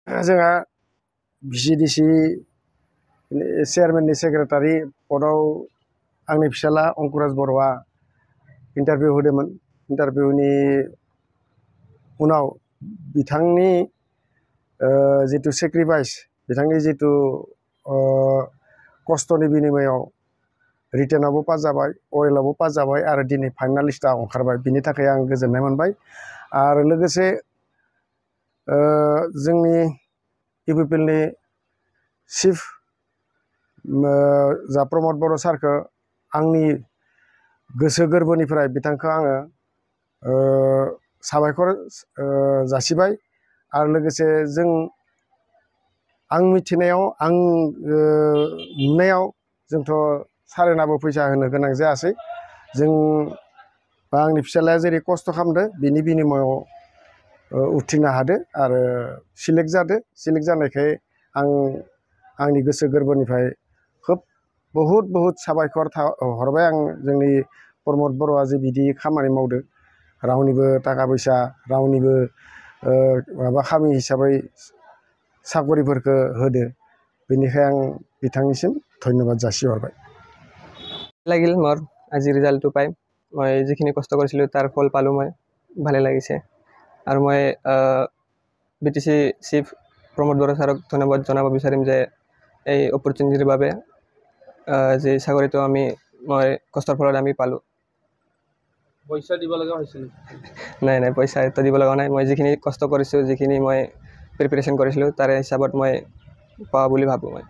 जोंहा VCDC चेयारमेननि secretary पदआव आंनि फिसाला अंकुराज बर'आ इन्टारभिउ होदोंमोन। इन्टारभिउनि उनाव बिथांनि जितु सेक्रिफाइस, बिथांनि जितु खस्थ'नि बिनिमयाव रिटेनावबो पास जाबाय, अरेलावबो पास जाबाय आरो दिनै फाइनाल लिस्टआव ओंखारबाय। बिनि थाखाय आं गोजोननाय मोनबाय। आरो लोगोसे जोंनि इउपिपिएलनि चिफ जा प्रमद बर' सारखौ आंनि गोसो गोरबोनिफ्राय बिथांखौ आङो साबायखर जासिबाय। आरो लोगोसे आं मिथिनायाव, आं नुनायाव जोंथ' सारेनाबो फैसा होनो गोनां जायासै। बा आंनि फिसालाया जेरै खस्थ' खालामदो बिनि बिनिमयाव उथ्रिनो हादो आरो सिलेक्ट जादो। सिलेक्ट जानायखाय आं आंनि गोसो गोरबोनिफ्राय खोब बहुद साबायखर हरबाय आं जोंनि प्रमद बर'आ जे बिदि खामानि मावदो, रावनिबो थाखा फैसा, रावनिबो माबा खामि हिसाबै साकरिफोरखौ होदो। बेनिखाय आं बिथांनिसिम धन्यबाद जासिहरबाय। লাগিল মোৰ আজি ৰিজাল্টটো পাই। মই যিখিনি কষ্ট কৰিছিলোঁ তাৰ ফল পালোঁ মই, ভালে লাগিছে। আৰু মই BTC চিফ প্ৰমোদ বৰা ছাৰক ধন্যবাদ জনাব বিচাৰিম যে এই অপৰচুনিটিৰ বাবে, যে চাকৰিটো মই কষ্টৰ ফলত আমি পালোঁ। পইচা দিব লগা হৈছিল? নাই, পইচাটো দিব লগা নাই। মই যিখিনি কষ্ট কৰিছোঁ, যিখিনি মই প্ৰিপেৰেশ্যন কৰিছিলোঁ তাৰে হিচাপত মই পোৱা বুলি ভাবোঁ মই।